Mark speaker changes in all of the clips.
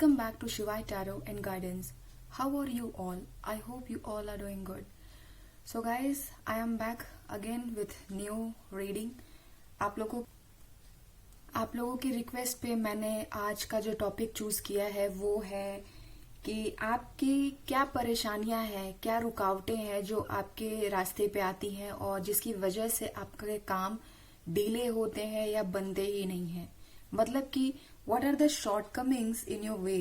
Speaker 1: Welcome back to Shivai Tarot and Guidance. How are you all? I hope you all are doing good. So guys, I am back again with new reading. आप लोगों की request पे मैंने आज का जो topic choose किया है वो है कि आपकी क्या परेशानियां हैं, क्या रुकावटें हैं जो आपके रास्ते पे आती हैं और जिसकी वजह से आपके काम डिले होते हैं या बनते ही नहीं हैं. मतलब कि what are the shortcomings in your way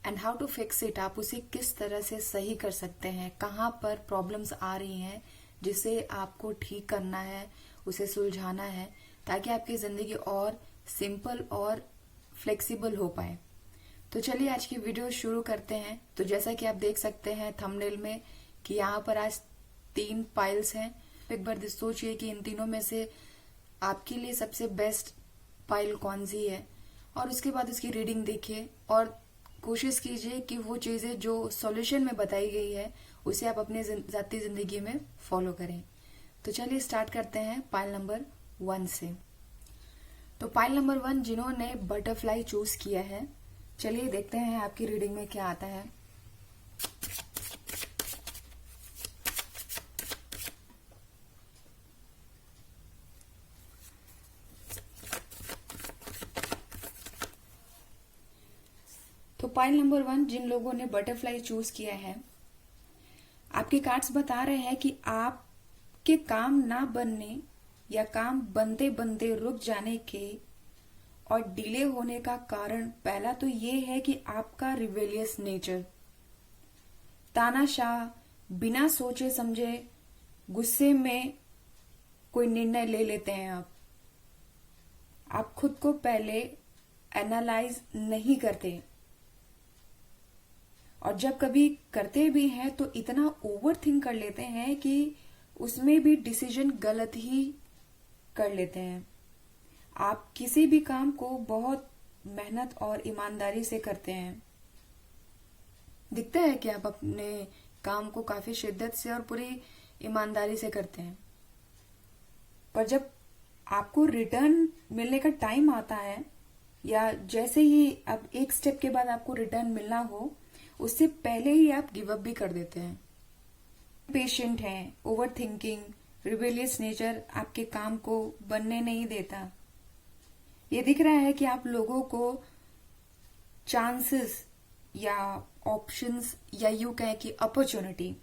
Speaker 1: and how to fix it. आप उसे किस तरह से सही कर सकते हैं, कहाँ पर प्रॉब्लम्स आ रही हैं जिसे आपको ठीक करना है, उसे सुलझाना है ताकि आपकी जिंदगी और सिंपल और फ्लेक्सिबल हो पाए. तो चलिए आज की वीडियो शुरू करते हैं. तो जैसा कि आप देख सकते हैं थंबनेल में कि यहाँ पर आज 3 पाइल्स हैं. एक बार सोचिए कि इन तीनों में से आपके लिए सबसे बेस्ट पाइल कौन सी है और उसके बाद उसकी रीडिंग देखिए और कोशिश कीजिए कि वो चीजें जो सॉल्यूशन में बताई गई है उसे आप अपने जाती जिंदगी में फॉलो करें. तो चलिए स्टार्ट करते हैं पाइल नंबर 1 से. तो पाइल नंबर 1 जिन्होंने बटरफ्लाई चूज किया है, चलिए देखते हैं आपकी रीडिंग में क्या आता है. तो पाइल नंबर 1 जिन लोगों ने बटरफ्लाई चूज किया है, आपके कार्ड्स बता रहे हैं कि आपके काम ना बनने या काम बनते बनते रुक जाने के और डिले होने का कारण पहला तो ये है कि आपका रिवेलियस नेचर, तानाशाह, बिना सोचे समझे गुस्से में कोई निर्णय ले लेते हैं. आप खुद को पहले एनालाइज नहीं करते और जब कभी करते भी हैं तो इतना ओवर थिंक कर लेते हैं कि उसमें भी डिसीजन गलत ही कर लेते हैं. आप किसी भी काम को बहुत मेहनत और ईमानदारी से करते हैं. दिखता है कि आप अपने काम को काफी शिद्दत से और पूरी ईमानदारी से करते हैं, पर जब आपको रिटर्न मिलने का टाइम आता है या जैसे ही अब एक स्टेप के बाद आपको रिटर्न मिलना हो उससे पहले ही आप गिव अप भी कर देते हैं. पेशेंट हैं, ओवर थिंकिंग, रिबेलियस नेचर आपके काम को बनने नहीं देता. ये दिख रहा है कि आप लोगों को चांसेस या ऑप्शंस या यूं कहें कि अपॉर्चुनिटी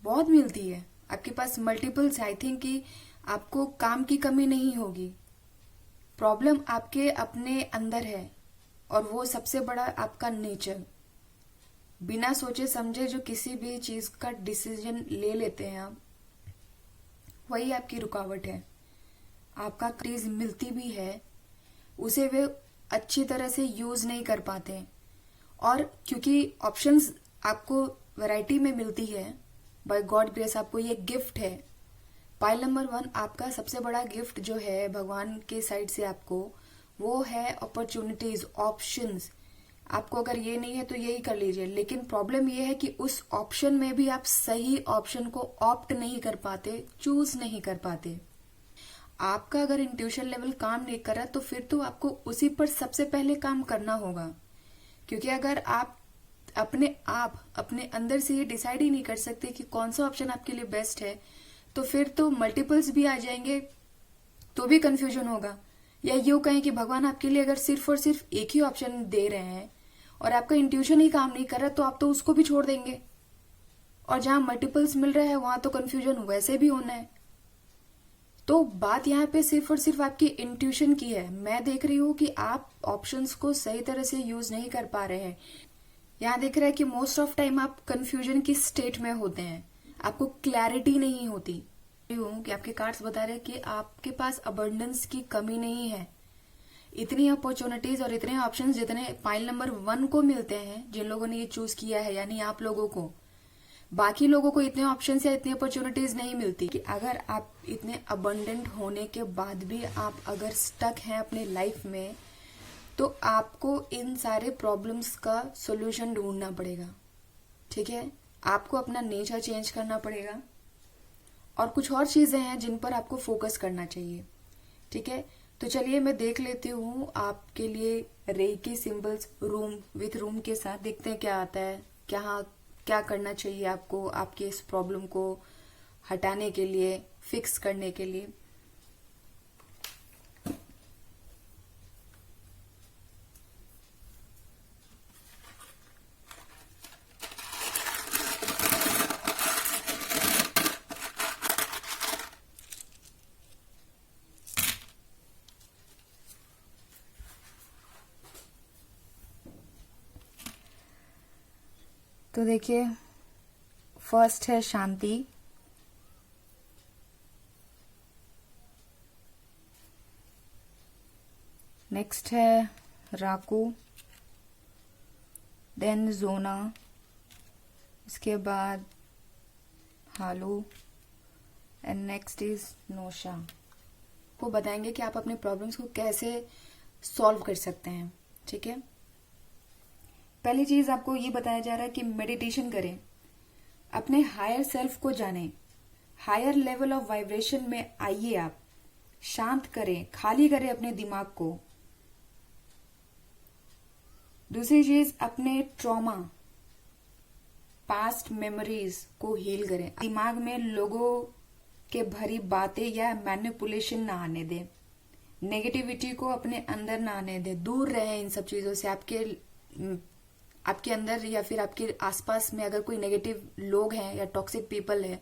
Speaker 1: बहुत मिलती है. आपके पास मल्टीपल्स. आई थिंक कि आपको काम की कमी नहीं होगी. प्रॉब्लम आपके अपने अंदर है और वो सबसे बड़ा आपका नेचर. बिना सोचे समझे जो किसी भी चीज का डिसीजन ले लेते हैं आप, वही आपकी रुकावट है. आपका क्रेज मिलती भी है, उसे वे अच्छी तरह से यूज नहीं कर पाते. और क्योंकि ऑप्शंस आपको वैरायटी में मिलती है, बाय गॉड ग्रेस आपको ये गिफ्ट है. पाइल नंबर 1 आपका सबसे बड़ा गिफ्ट जो है भगवान के साइड से आपको, वो है अपॉर्चुनिटीज, ऑप्शंस. आपको अगर ये नहीं है तो यही कर लीजिए. लेकिन प्रॉब्लम ये है कि उस ऑप्शन में भी आप सही ऑप्शन को ऑप्ट नहीं कर पाते, चूज नहीं कर पाते. आपका अगर इंट्यूशन लेवल काम नहीं कर रहा तो फिर तो आपको उसी पर सबसे पहले काम करना होगा. क्योंकि अगर आप अपने अंदर से ये डिसाइड ही नहीं कर सकते कि कौन सा ऑप्शन आपके लिए बेस्ट है, तो फिर तो मल्टीपल्स भी आ जाएंगे तो भी कंफ्यूजन होगा. या यूं कहें कि भगवान आपके लिए अगर सिर्फ और सिर्फ एक ही ऑप्शन दे रहे हैं और आपका इंट्यूशन ही काम नहीं कर रहा तो आप तो उसको भी छोड़ देंगे. और जहां मल्टीपल्स मिल रहा है वहां तो कंफ्यूजन वैसे भी होना है. तो बात यहाँ पे सिर्फ और सिर्फ आपकी इंट्यूशन की है. मैं देख रही हूँ कि आप ऑप्शंस को सही तरह से यूज नहीं कर पा रहे हैं. यहाँ देख रहा है कि मोस्ट ऑफ टाइम आप कंफ्यूजन की स्टेट में होते हैं, आपको क्लैरिटी नहीं होती. कि आपके कार्ड्स बता रहे हैं कि आपके पास अबंडेंस की कमी नहीं है. इतनी अपॉर्चुनिटीज और इतने ऑप्शंस जितने पाइल नंबर 1 को मिलते हैं, जिन लोगों ने ये चूज किया है यानी आप लोगों को, बाकी लोगों को इतने ऑप्शंस या इतनी अपॉर्चुनिटीज नहीं मिलती. कि अगर आप इतने अबंडेंट होने के बाद भी आप अगर स्टक हैं अपने लाइफ में, तो आपको इन सारे प्रॉब्लम्स का सोल्यूशन ढूंढना पड़ेगा. ठीक है, आपको अपना नेचर चेंज करना पड़ेगा. और कुछ और चीजें हैं जिन पर आपको फोकस करना चाहिए. ठीक है, तो चलिए मैं देख लेती हूँ आपके लिए रेकी सिंबल्स रूम के साथ। देखते हैं क्या आता है, क्या क्या करना चाहिए आपको आपके इस प्रॉब्लम को हटाने के लिए, फिक्स करने के लिए। तो देखिए, फर्स्ट है शांति, नेक्स्ट है राकू, देन जोना, इसके बाद हालू एंड नेक्स्ट इज नोशा। वो बताएंगे कि आप अपने प्रॉब्लम्स को कैसे सॉल्व कर सकते हैं। ठीक है, पहली चीज आपको ये बताया जा रहा है कि मेडिटेशन करें, अपने हायर सेल्फ को जानें, हायर लेवल ऑफ वाइब्रेशन में आइए। आप शांत करें, खाली करें अपने दिमाग को। दूसरी चीज, अपने ट्रॉमा, पास्ट मेमोरीज को हील करें। दिमाग में लोगों के भरी बातें या मैनिपुलेशन ना आने दें, नेगेटिविटी को अपने अंदर ना आने दें, दूर रहें इन सब चीजों से। आपके अंदर या फिर आपके आसपास में अगर कोई नेगेटिव लोग हैं या टॉक्सिक पीपल है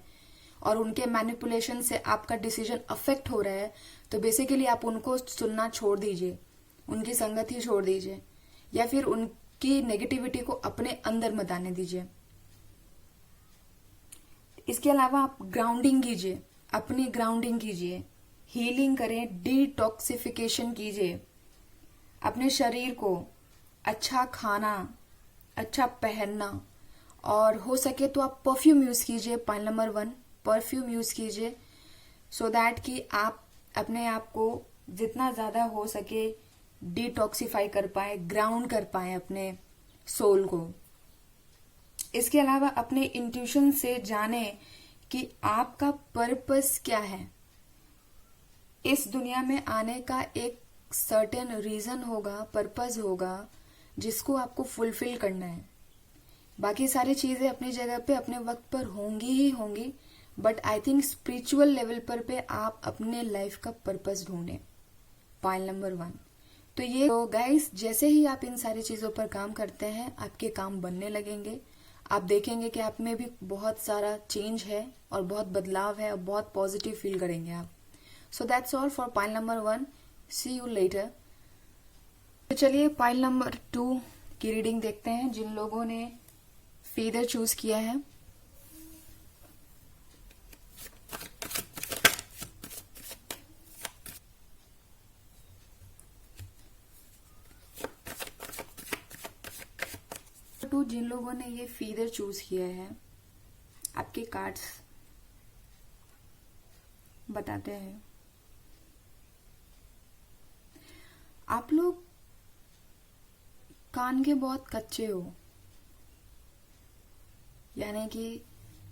Speaker 1: और उनके मैनिपुलेशन से आपका डिसीजन अफेक्ट हो रहा है, तो बेसिकली आप उनको सुनना छोड़ दीजिए, उनकी संगत ही छोड़ दीजिए, या फिर उनकी नेगेटिविटी को अपने अंदर मत आने दीजिए। इसके अलावा आप ग्राउंडिंग कीजिए, अपनी ग्राउंडिंग कीजिए, हीलिंग करें, डिटॉक्सिफिकेशन कीजिए अपने शरीर को। अच्छा खाना, अच्छा पहनना, और हो सके तो आप परफ्यूम यूज कीजिए। पॉइंट नंबर 1, परफ्यूम यूज कीजिए, सो दैट कि आप अपने आप को जितना ज्यादा हो सके डिटॉक्सिफाई कर पाए, ग्राउंड कर पाए अपने सोल को। इसके अलावा अपने इंट्यूशन से जाने कि आपका पर्पस क्या है। इस दुनिया में आने का एक सर्टेन रीजन होगा, पर्पस होगा, जिसको आपको फुलफिल करना है। बाकी सारी चीजें अपनी जगह पे अपने वक्त पर होंगी ही होंगी, but I think spiritual level पर पे आप अपने लाइफ का पर्पस ढूंढें। पॉइंट नंबर 1 तो ये। तो गाइस, जैसे ही आप इन सारी चीजों पर काम करते हैं, आपके काम बनने लगेंगे। आप देखेंगे कि आप में भी बहुत सारा चेंज है और बहुत बदलाव है और बहुत पॉजिटिव फील करेंगे आप। So that's all for point number 1। See you later. तो चलिए पॉइंट नंबर 2 की रीडिंग देखते हैं, जिन लोगों ने फीदर चूज किया है। जिन लोगों ने ये फीदर चूज किया है, आपके कार्ड्स बताते हैं। आप लोग कान के बहुत कच्चे हो, यानी कि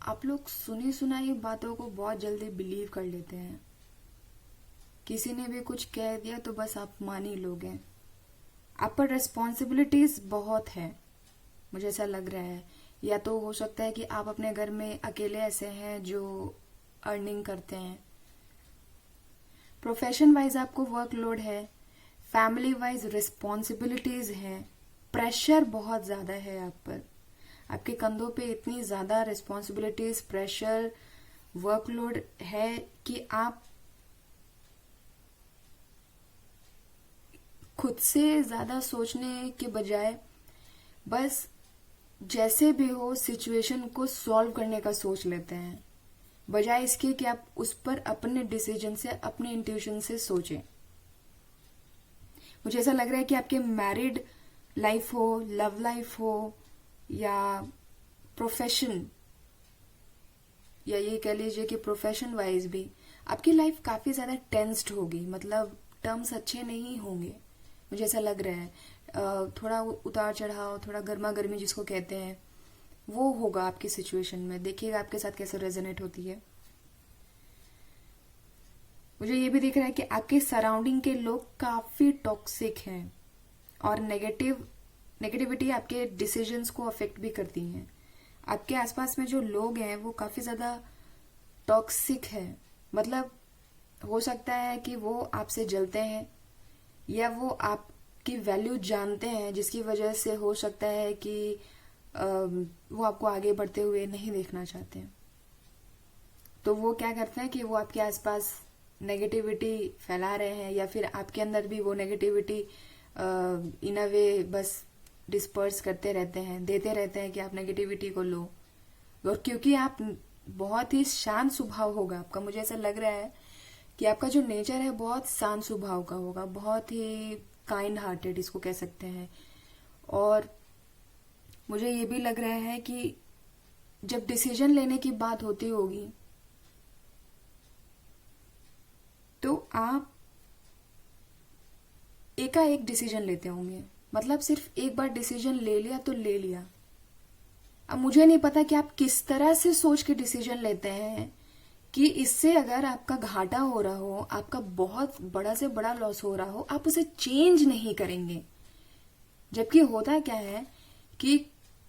Speaker 1: आप लोग सुनी सुनाई बातों को बहुत जल्दी बिलीव कर लेते हैं। किसी ने भी कुछ कह दिया तो बस आप मान ही लोगे। आप पर रिस्पॉन्सिबिलिटीज बहुत है, मुझे ऐसा लग रहा है। या तो हो सकता है कि आप अपने घर में अकेले ऐसे हैं जो अर्निंग करते हैं। प्रोफेशन वाइज आपको वर्कलोड है, फैमिली वाइज रिस्पॉन्सिबिलिटीज है, प्रेशर बहुत ज्यादा है आप पर। आपके कंधों पे इतनी ज्यादा रिस्पॉन्सिबिलिटीज, प्रेशर, वर्कलोड है कि आप खुद से ज्यादा सोचने के बजाय बस जैसे भी हो सिचुएशन को सॉल्व करने का सोच लेते हैं, बजाय इसके कि आप उस पर अपने डिसीजन से, अपने इंट्यूशन से सोचें। मुझे ऐसा लग रहा है कि आपके मैरिड लाइफ हो, लव लाइफ हो, या प्रोफेशन, या ये कह लीजिए कि प्रोफेशन वाइज भी आपकी लाइफ काफी ज्यादा टेंस्ड होगी। मतलब टर्म्स अच्छे नहीं होंगे, मुझे ऐसा लग रहा है। थोड़ा उतार चढ़ाव, थोड़ा गर्मा गर्मी जिसको कहते हैं, वो होगा आपकी सिचुएशन में। देखिएगा आपके साथ कैसे रेजोनेट होती है। मुझे ये भी दिख रहा है कि आपके सराउंडिंग के लोग काफी टॉक्सिक हैं और नेगेटिविटी आपके डिसीजंस को अफेक्ट भी करती हैं। आपके आसपास में जो लोग हैं वो काफी ज्यादा टॉक्सिक है। मतलब हो सकता है कि वो आपसे जलते हैं या वो आपकी वैल्यू जानते हैं, जिसकी वजह से हो सकता है कि वो आपको आगे बढ़ते हुए नहीं देखना चाहते हैं। तो वो क्या करते हैं कि वो आपके आसपास नेगेटिविटी फैला रहे हैं या फिर आपके अंदर भी वो नेगेटिविटी इन अ वे बस डिस्पर्स करते रहते हैं, देते रहते हैं कि आप नेगेटिविटी को लो। और क्योंकि आप बहुत ही शांत स्वभाव होगा आपका, मुझे ऐसा लग रहा है कि आपका जो नेचर है बहुत शांत स्वभाव का होगा, बहुत ही काइंड हार्टेड इसको कह सकते हैं। और मुझे ये भी लग रहा है कि जब डिसीजन लेने की बात होती होगी तो आप एकाएक डिसीजन लेते होंगे। मतलब सिर्फ एक बार डिसीजन ले लिया तो ले लिया। अब मुझे नहीं पता कि आप किस तरह से सोच के डिसीजन लेते हैं कि इससे अगर आपका घाटा हो रहा हो, आपका बहुत बड़ा से बड़ा लॉस हो रहा हो, आप उसे चेंज नहीं करेंगे। जबकि होता क्या है कि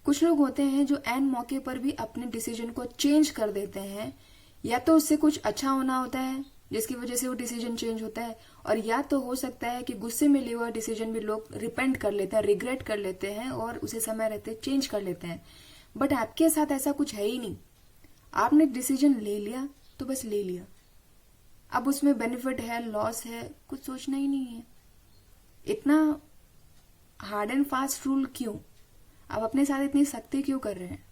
Speaker 1: कुछ लोग होते हैं जो एन मौके पर भी अपने डिसीजन को चेंज कर देते हैं। या तो उससे कुछ अच्छा होना होता है जिसकी वजह से वो डिसीजन चेंज होता है, और या तो हो सकता है कि गुस्से में लिया हुआ डिसीजन भी लोग रिपेंट कर लेते हैं, रिग्रेट कर लेते हैं और उसे समय रहते चेंज कर लेते हैं। बट आपके साथ ऐसा कुछ है ही नहीं। आपने डिसीजन ले लिया तो बस ले लिया। अब उसमें बेनिफिट है, लॉस है, कुछ सोचना ही नहीं है। इतना हार्ड एंड फास्ट रूल क्यों? आप अपने साथ इतनी सख्ती क्यों कर रहे हैं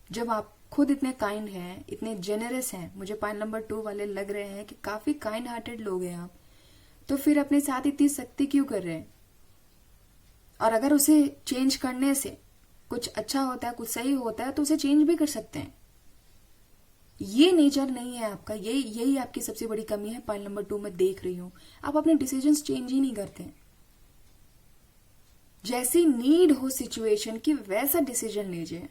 Speaker 1: जब आप खुद इतने काइंड हैं, इतने जेनरस हैं? मुझे पॉइंट नंबर 2 वाले लग रहे हैं कि काफी काइंड हार्टेड लोग हैं आप। तो फिर अपने साथ इतनी सख्ती क्यों कर रहे हैं? और अगर उसे चेंज करने से कुछ अच्छा होता है, कुछ सही होता है, तो उसे चेंज भी कर सकते हैं। ये नेचर नहीं है आपका। यही आपकी सबसे बड़ी कमी है। पॉइंट नंबर 2 में देख रही हूं आप अपने डिसीजंस चेंज ही नहीं करते। जैसी नीड हो सिचुएशन की वैसा डिसीजन लीजिए,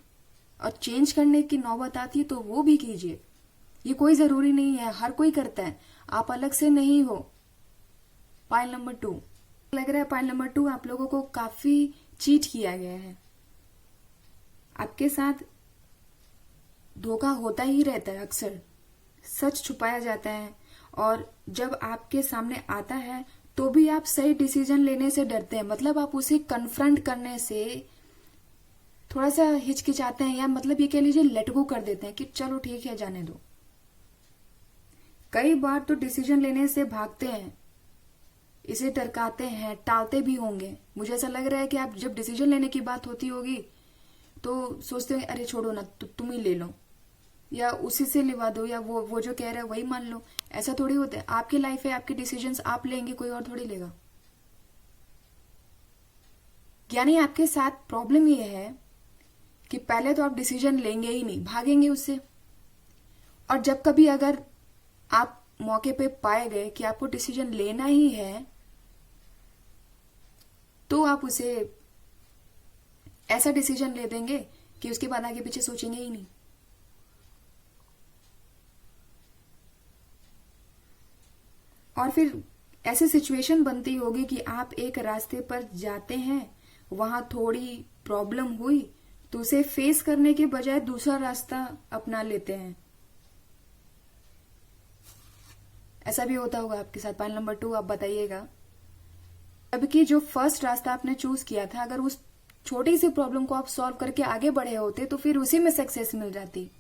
Speaker 1: और चेंज करने की नौबत आती है तो वो भी कीजिए। ये कोई जरूरी नहीं है, हर कोई करता है, आप अलग से नहीं हो। पॉइंट नंबर 2 लग रहा है, पॉइंट नंबर 2 आप लोगों को काफी चीट किया गया है। आपके साथ धोखा होता ही रहता है, अक्सर सच छुपाया जाता है, और जब आपके सामने आता है तो भी आप सही डिसीजन लेने से डरते हैं। मतलब आप उसे कन्फ्रंट करने से थोड़ा सा हिचकिचाते हैं, या मतलब ये कह लीजिए लेट गो कर देते हैं कि चलो ठीक है, जाने दो। कई बार तो डिसीजन लेने से भागते हैं, इसे टरकाते हैं, टालते भी होंगे। मुझे ऐसा लग रहा है कि आप जब डिसीजन लेने की बात होती होगी तो सोचते होंगे अरे छोड़ो ना, तुम ही ले लो, या उसी से लिवा दो, या वो जो कह रहा है वही मान लो। ऐसा थोड़ी होता है। आपकी लाइफ है, आपके डिसीजंस आप लेंगे, कोई और थोड़ी लेगा। यानी आपके साथ प्रॉब्लम ये है कि पहले तो आप डिसीजन लेंगे ही नहीं, भागेंगे उससे। और जब कभी अगर आप मौके पे पाए गए कि आपको डिसीजन लेना ही है, तो आप उसे ऐसा डिसीजन ले देंगे कि उसके बाद आगे पीछे सोचेंगे ही नहीं। और फिर ऐसी सिचुएशन बनती होगी कि आप एक रास्ते पर जाते हैं, वहां थोड़ी प्रॉब्लम हुई तो उसे फेस करने के बजाय दूसरा रास्ता अपना लेते हैं। ऐसा भी होता होगा आपके साथ। पॉइंट नंबर 2 आप बताइएगा। जबकि जो फर्स्ट रास्ता आपने चूज किया था, अगर उस छोटी सी प्रॉब्लम को आप सॉल्व करके आगे बढ़े होते तो फिर उसी में सक्सेस मिल जाती,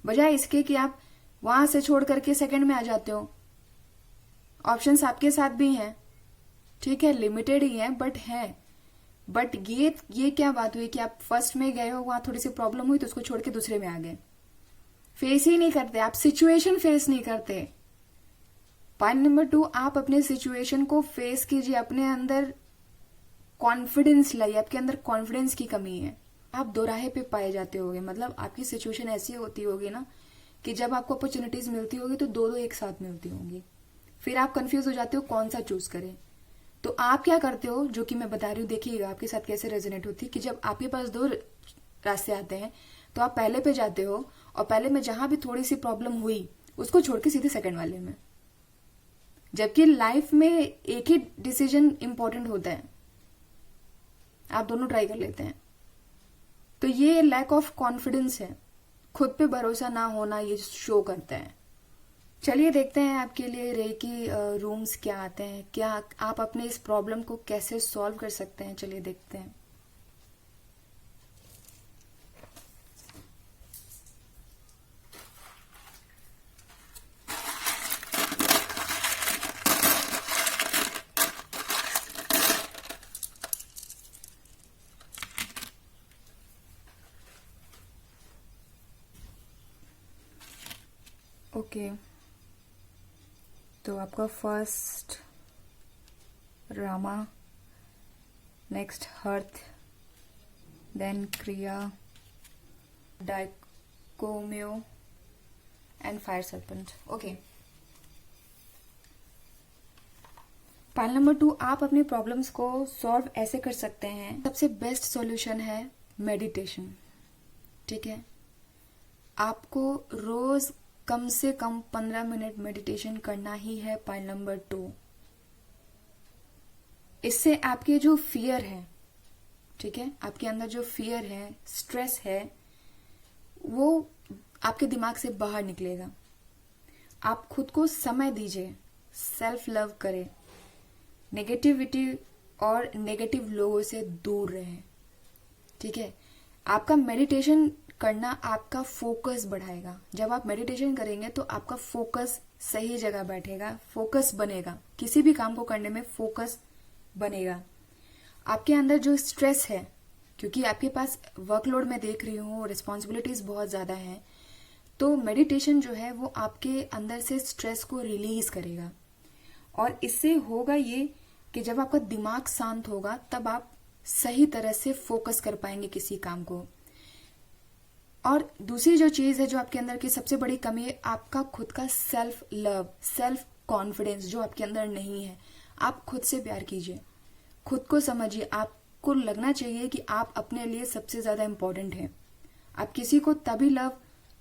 Speaker 1: बजाय इसके कि आप वहां से छोड़ करके सेकंड में आ जाते हो। ऑप्शंस आपके साथ भी हैं, ठीक है, लिमिटेड ही हैं, बट हैं। बट ये क्या बात हुई कि आप फर्स्ट में गए हो, वहां थोड़ी सी प्रॉब्लम हुई तो उसको छोड़ के दूसरे में आ गए। फेस ही नहीं करते आप, सिचुएशन फेस नहीं करते। पॉइंट नंबर 2 आप अपने सिचुएशन को फेस कीजिए, अपने अंदर कॉन्फिडेंस लाइए। आपके अंदर कॉन्फिडेंस की कमी है, आप दोराहे पे पाए जाते होगे। मतलब आपकी सिचुएशन ऐसी होती होगी ना कि जब आपको अपॉर्चुनिटीज मिलती होगी तो दो एक साथ मिलती होंगी, फिर आप कंफ्यूज हो जाते हो कौन सा चूज करें। तो आप क्या करते हो, जो कि मैं बता रही हूँ, देखिएगा आपके साथ कैसे रेजोनेट होती है कि जब आपके पास 2 रास्ते आते हैं तो आप पहले पे जाते हो, और पहले में जहां भी थोड़ी सी प्रॉब्लम हुई उसको छोड़ के सीधे सेकंड वाले में। जबकि लाइफ में एक ही डिसीजन इंपॉर्टेंट होता है, आप दोनों ट्राई कर लेते हैं। तो ये लैक ऑफ कॉन्फिडेंस है, खुद पे भरोसा ना होना ये शो करता है। चलिए देखते हैं आपके लिए रेकी रूम्स क्या आते हैं, क्या आप अपने इस प्रॉब्लम को कैसे सॉल्व कर सकते हैं। चलिए देखते हैं। ओके, तो आपका first Rama, next hearth, then क्रिया, डाइकोम्यो and fire serpent. Okay, pile number 2, आप अपनी प्रॉब्लम्स को सॉल्व ऐसे कर सकते हैं। सबसे बेस्ट सॉल्यूशन है मेडिटेशन। ठीक है, आपको रोज कम से कम 15 मिनट मेडिटेशन करना ही है। पाइल नंबर 2, इससे आपके जो फियर है, ठीक है, आपके अंदर जो फियर है, स्ट्रेस है, वो आपके दिमाग से बाहर निकलेगा। आप खुद को समय दीजिए, सेल्फ लव करें, नेगेटिविटी और नेगेटिव लोगों से दूर रहें। ठीक है, आपका मेडिटेशन करना आपका फोकस बढ़ाएगा। जब आप मेडिटेशन करेंगे तो आपका फोकस सही जगह बैठेगा, फोकस बनेगा, किसी भी काम को करने में फोकस बनेगा। आपके अंदर जो स्ट्रेस है, क्योंकि आपके पास वर्कलोड में देख रही हूँ, रिस्पॉन्सिबिलिटीज बहुत ज्यादा है, तो मेडिटेशन जो है वो आपके अंदर से स्ट्रेस को रिलीज करेगा। और इससे होगा ये कि जब आपका दिमाग शांत होगा तब आप सही तरह से फोकस कर पाएंगे किसी काम को। और दूसरी जो चीज है जो आपके अंदर की सबसे बड़ी कमी है, आपका खुद का सेल्फ लव, सेल्फ कॉन्फिडेंस जो आपके अंदर नहीं है। आप खुद से प्यार कीजिए, खुद को समझिए। आपको लगना चाहिए कि आप अपने लिए सबसे ज्यादा इंपॉर्टेंट हैं। आप किसी को तभी लव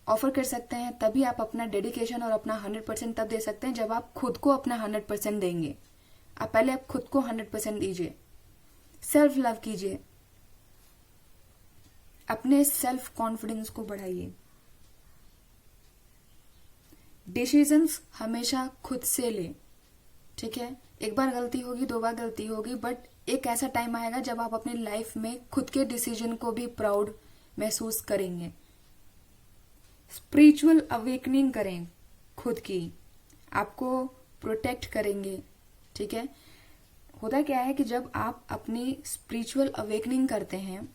Speaker 1: ऑफर कर सकते हैं, तभी आप अपना डेडिकेशन और अपना 100% तब दे सकते हैं जब आप खुद को अपना 100% देंगे। आप खुद को 100% दीजिए, सेल्फ लव कीजिए, अपने सेल्फ कॉन्फिडेंस को बढ़ाइए। डिसीजंस हमेशा खुद से ले। ठीक है, एक बार गलती होगी, 2 बार गलती होगी, बट एक ऐसा टाइम आएगा जब आप अपनी लाइफ में खुद के डिसीजन को भी प्राउड महसूस करेंगे। स्पिरिचुअल अवेकनिंग करें खुद की, आपको प्रोटेक्ट करेंगे। ठीक है, होता क्या है कि जब आप अपनी स्पिरिचुअल अवेकनिंग करते हैं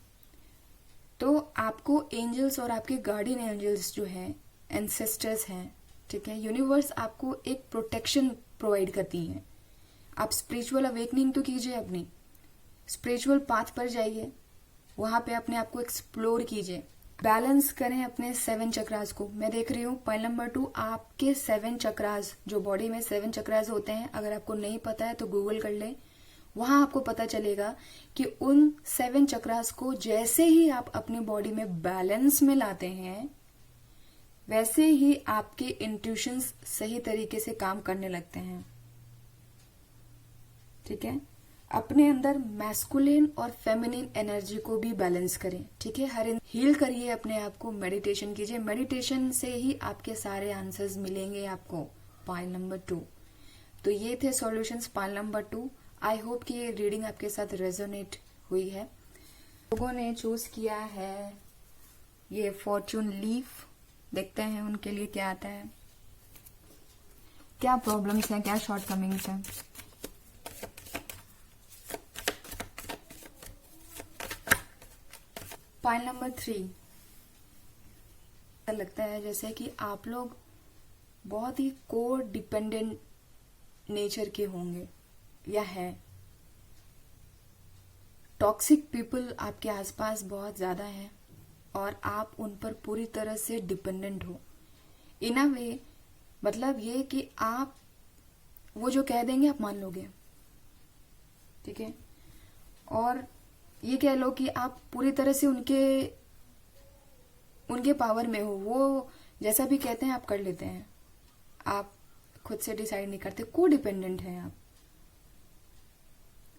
Speaker 1: तो आपको एंजल्स और आपके गार्डियन एंजल्स जो हैं, एंसेस्टर्स हैं, ठीक है, यूनिवर्स आपको एक प्रोटेक्शन प्रोवाइड करती है। आप स्पिरिचुअल अवेकनिंग तो कीजिए, अपनी स्पिरिचुअल पाथ पर जाइए, वहां पे अपने आप को एक्सप्लोर कीजिए, बैलेंस करें अपने 7 चक्रास को। मैं देख रही हूँ पाइल नंबर 2, आपके 7 चक्रास, जो बॉडी में 7 चक्रास होते हैं, अगर आपको नहीं पता है तो गूगल कर ले, वहां आपको पता चलेगा कि उन 7 चक्रास को जैसे ही आप अपनी बॉडी में बैलेंस में लाते हैं, वैसे ही आपके इंट्यूशंस सही तरीके से काम करने लगते हैं। ठीक है, अपने अंदर मैस्कुलिन और फेमिनिन एनर्जी को भी बैलेंस करें। ठीक है, हील करिए अपने आप को, मेडिटेशन कीजिए, मेडिटेशन से ही आपके सारे आंसर्स मिलेंगे आपको। पाइल नंबर 2, तो ये थे solutions pile number 2। I hope कि ये रीडिंग आपके साथ रेजोनेट हुई है। लोगों ने चूज किया है ये फॉर्चून लीफ, देखते हैं उनके लिए क्या आता है, क्या प्रॉब्लम्स हैं, क्या शॉर्टकमिंग्स हैं। पाइल नंबर 3, लगता है जैसे कि आप लोग बहुत ही कोर डिपेंडेंट नेचर के होंगे या है। टॉक्सिक पीपल आपके आसपास बहुत ज्यादा हैं और आप उन पर पूरी तरह से डिपेंडेंट हो। इन अ वे, मतलब ये कि आप वो जो कह देंगे आप मान लोगे। ठीक है, और ये कह लो कि आप पूरी तरह से उनके पावर में हो, वो जैसा भी कहते हैं आप कर लेते हैं। आप खुद से डिसाइड नहीं करते, को डिपेंडेंट है आप।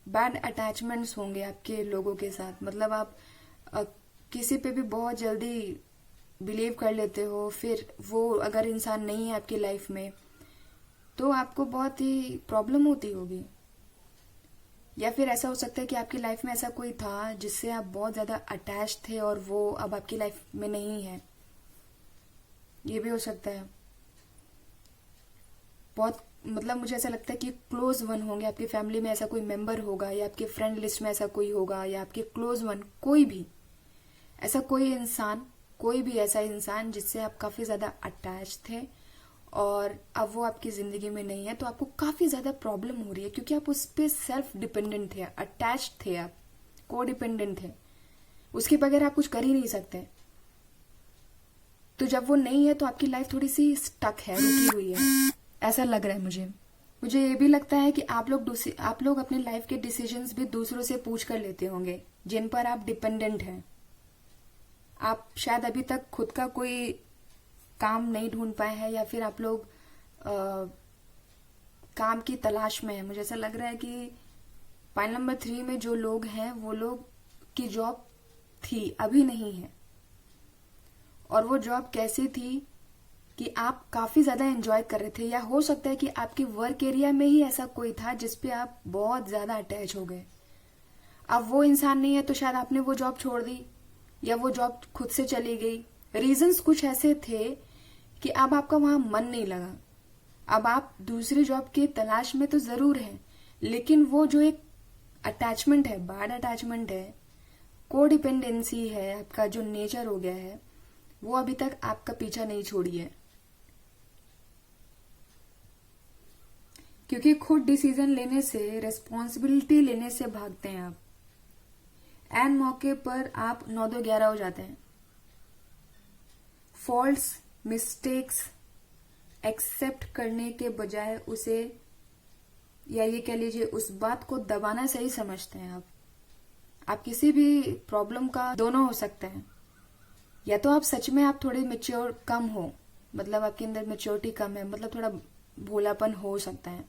Speaker 1: बैड अटैचमेंट्स होंगे आपके लोगों के साथ, मतलब आप अ, किसी पे भी बहुत जल्दी बिलीव कर लेते हो, फिर वो अगर इंसान नहीं है आपकी लाइफ में तो आपको बहुत ही प्रॉब्लम होती होगी। या फिर ऐसा हो सकता है कि आपकी लाइफ में ऐसा कोई था जिससे आप बहुत ज्यादा अटैच थे और वो अब आपकी लाइफ में नहीं है, ये भी हो सकता है। बहुत मतलब मुझे ऐसा लगता है कि क्लोज वन होंगे आपकी फैमिली में, ऐसा कोई मेंबर होगा या आपके फ्रेंड लिस्ट में ऐसा कोई होगा या आपके क्लोज वन कोई भी ऐसा कोई इंसान, कोई भी ऐसा इंसान जिससे आप काफी ज्यादा अटैच थे और अब वो आपकी जिंदगी में नहीं है, तो आपको काफी ज्यादा प्रॉब्लम हो रही है क्योंकि आप उस पर सेल्फ डिपेंडेंट थे, अटैच थे, आप को डिपेंडेंट थे, उसके बगैर आप कुछ कर ही नहीं सकते। तो जब वो नहीं है तो आपकी लाइफ थोड़ी सी स्टक है, रुकी हुई है, ऐसा लग रहा है मुझे ये भी लगता है कि आप लोग अपने लाइफ के डिसीजंस भी दूसरों से पूछ कर लेते होंगे जिन पर आप डिपेंडेंट हैं। आप शायद अभी तक खुद का कोई काम नहीं ढूंढ पाए हैं या फिर आप लोग काम की तलाश में हैं। मुझे ऐसा लग रहा है कि पॉइंट नंबर 3 में जो लोग हैं वो लोग की जॉब थी, अभी नहीं है, और वो जॉब कैसी थी कि आप काफी ज्यादा एंजॉय कर रहे थे, या हो सकता है कि आपके वर्क एरिया में ही ऐसा कोई था जिसपे आप बहुत ज्यादा अटैच हो गए। अब वो इंसान नहीं है तो शायद आपने वो जॉब छोड़ दी या वो जॉब खुद से चली गई। रीजंस कुछ ऐसे थे कि अब आपका वहां मन नहीं लगा। अब आप दूसरी जॉब की तलाश में तो जरूर हैं, लेकिन वो जो एक अटैचमेंट है, बैड अटैचमेंट है, को डिपेंडेंसी है, आपका जो नेचर हो गया है, वो अभी तक आपका पीछा नहीं छोड़ी है। क्योंकि खुद डिसीजन लेने से, रेस्पॉन्सिबिलिटी लेने से भागते हैं आप। एन मौके पर आप 9-2-11 हो जाते हैं। फॉल्ट्स, मिस्टेक्स एक्सेप्ट करने के बजाय उसे, या ये कह लीजिए उस बात को दबाना सही समझते हैं आप किसी भी प्रॉब्लम का दोनों हो सकते हैं। या तो आप सच में आप थोड़े मेच्योर कम हो, मतलब आपके अंदर मेच्योरिटी कम है, मतलब थोड़ा भोलापन हो सकता है,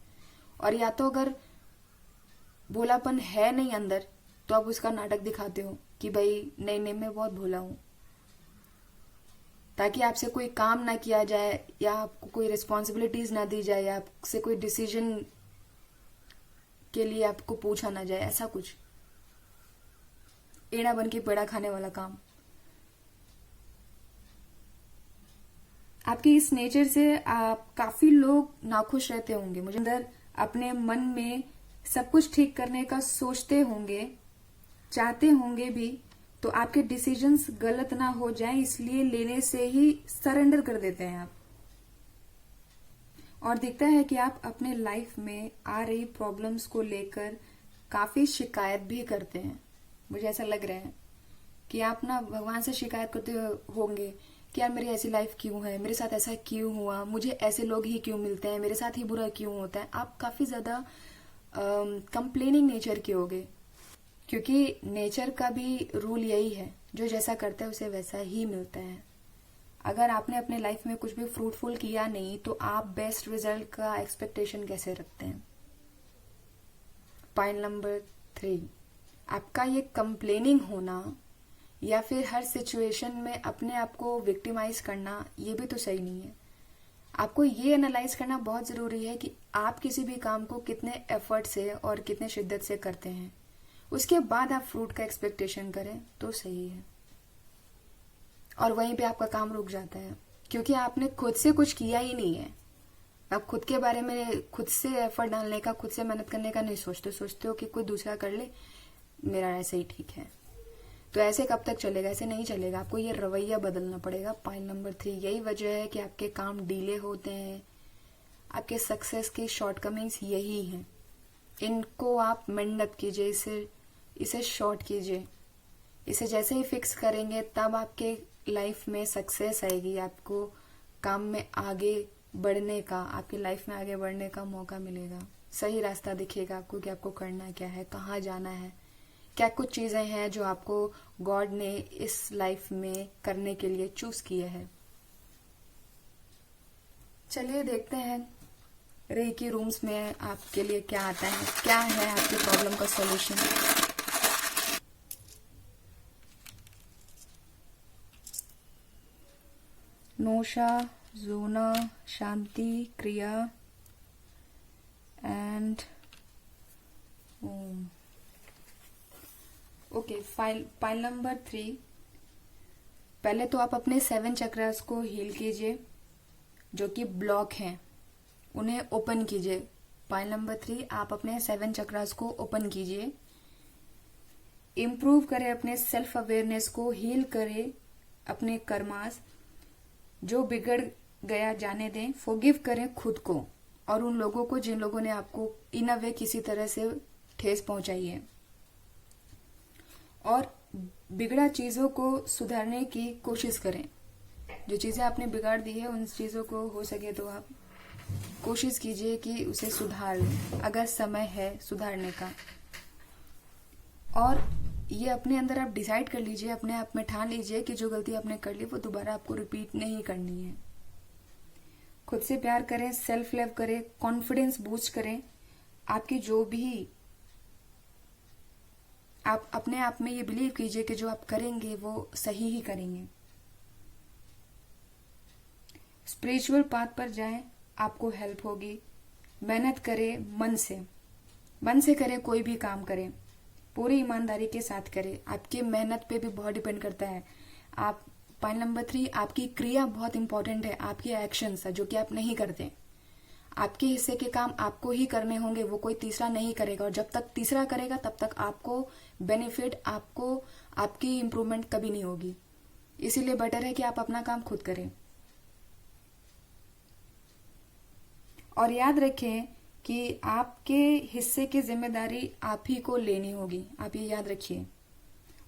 Speaker 1: और या तो अगर भोलापन है नहीं अंदर तो आप उसका नाटक दिखाते हो कि भाई नहीं नहीं मैं बहुत भोला हूं, ताकि आपसे कोई काम ना किया जाए या आपको कोई रिस्पॉन्सिबिलिटीज ना दी जाए या आपसे कोई डिसीजन के लिए आपको पूछा ना जाए, ऐसा कुछ एड़ा बन के पेड़ा खाने वाला काम। आपके इस नेचर से आप काफी लोग नाखुश रहते होंगे, मुझे अंदर अपने मन में सब कुछ ठीक करने का सोचते होंगे, चाहते होंगे भी, तो आपके डिसीजंस गलत ना हो जाएं इसलिए लेने से ही सरेंडर कर देते हैं आप। और दिखता है कि आप अपने लाइफ में आ रही प्रॉब्लम्स को लेकर काफी शिकायत भी करते हैं। मुझे ऐसा लग रहा है कि आप ना भगवान से शिकायत करते होंगे कि यार मेरी ऐसी लाइफ क्यों है, मेरे साथ ऐसा क्यों हुआ, मुझे ऐसे लोग ही क्यों मिलते हैं, मेरे साथ ही बुरा क्यों होता है। आप काफी ज्यादा कंप्लेनिंग नेचर के होगे, क्योंकि नेचर का भी रूल यही है, जो जैसा करता है उसे वैसा ही मिलता है। अगर आपने अपने लाइफ में कुछ भी फ्रूटफुल किया नहीं तो आप बेस्ट रिजल्ट का एक्सपेक्टेशन कैसे रखते हैं। पॉइंट नंबर 3, आपका ये कंप्लेनिंग होना या फिर हर सिचुएशन में अपने आप को विक्टिमाइज करना, ये भी तो सही नहीं है। आपको ये एनालाइज करना बहुत जरूरी है कि आप किसी भी काम को कितने एफर्ट से और कितने शिद्दत से करते हैं, उसके बाद आप फ्रूट का एक्सपेक्टेशन करें तो सही है। और वहीं पे आपका काम रुक जाता है क्योंकि आपने खुद से कुछ किया ही नहीं है। आप खुद के बारे में, खुद से एफर्ट डालने का, खुद से मेहनत करने का नहीं सोचते हो कि कोई दूसरा कर ले, मेरा ऐसे ही ठीक है। तो ऐसे कब तक चलेगा, ऐसे नहीं चलेगा, आपको ये रवैया बदलना पड़ेगा। पॉइंट नंबर 3 यही वजह है कि आपके काम डिले होते हैं, आपके सक्सेस की शॉर्टकमिंग्स यही हैं। इनको आप मेंड कीजिए, इसे शॉर्ट कीजिए। इसे जैसे ही फिक्स करेंगे तब आपके लाइफ में सक्सेस आएगी, आपको काम में आगे बढ़ने का, आपकी लाइफ में आगे बढ़ने का मौका मिलेगा, सही रास्ता दिखेगा आपको कि आपको करना क्या है, कहाँ जाना है, क्या कुछ चीजें हैं जो आपको गॉड ने इस लाइफ में करने के लिए चूज किया है। चलिए देखते हैं रेकी रूम्स में आपके लिए क्या आता है, क्या है आपकी प्रॉब्लम का सॉल्यूशन। नोशा, जोना, Shanti, Kriya and Om. Okay, file number 3। पहले तो आप अपने 7 चक्रास को हील कीजिए जो कि ब्लॉक हैं, उन्हें ओपन कीजिए। पाइल नंबर 3, आप अपने 7 चक्रास को ओपन कीजिए। इम्प्रूव करें अपने सेल्फ अवेयरनेस को, हील करें अपने कर्मास, जो बिगड़ गया जाने दें। फॉरगिव करें खुद को और उन लोगों को जिन लोगों ने आपको इन अ वे किसी तरह से ठेस पहुंचाई है, और बिगड़ा चीजों को सुधारने की कोशिश करें। जो चीजें आपने बिगाड़ दी है उन चीजों को हो सके तो आप कोशिश कीजिए कि उसे सुधार लें, अगर समय है सुधारने का। और ये अपने अंदर आप डिसाइड कर लीजिए, अपने आप में ठान लीजिए कि जो गलती आपने कर ली वो दोबारा आपको रिपीट नहीं करनी है। खुद से प्यार करें, सेल्फ लव करें, कॉन्फिडेंस बूस्ट करें। आपकी जो भी, आप अपने आप में ये बिलीव कीजिए कि जो आप करेंगे वो सही ही करेंगे। स्पिरिचुअल पाथ पर जाएं, आपको हेल्प होगी। मेहनत करें, मन से करें, कोई भी काम करें पूरी ईमानदारी के साथ करें। आपकी मेहनत पे भी बहुत डिपेंड करता है। आप पॉइंट नंबर 3, आपकी क्रिया बहुत इंपॉर्टेंट है, आपकी एक्शंस जो कि आप नहीं करते। आपके हिस्से के काम आपको ही करने होंगे, वो कोई तीसरा नहीं करेगा। और जब तक तीसरा करेगा तब तक आपको बेनिफिट, आपको आपकी इंप्रूवमेंट कभी नहीं होगी। इसीलिए बेटर है कि आप अपना काम खुद करें। और याद रखें कि आपके हिस्से की जिम्मेदारी आप ही को लेनी होगी, आप ये याद रखिए।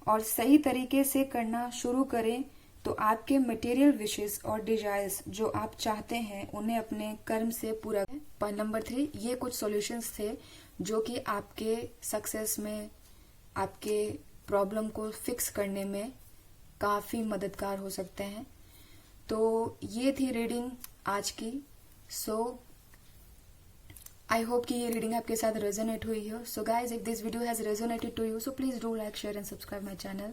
Speaker 1: और सही तरीके से करना शुरू करें तो आपके मटेरियल विशेस और डिजायर्स जो आप चाहते हैं उन्हें अपने कर्म से पूरा। पॉइंट नंबर 3, ये कुछ सॉल्यूशंस थे जो कि आपके सक्सेस में, आपके प्रॉब्लम को फिक्स करने में काफी मददगार हो सकते हैं। तो ये थी रीडिंग आज की। सो आई होप कि ये रीडिंग आपके साथ रेजोनेट हुई हो। So guys, if this video has resonated to you, so please do like, share and subscribe my channel.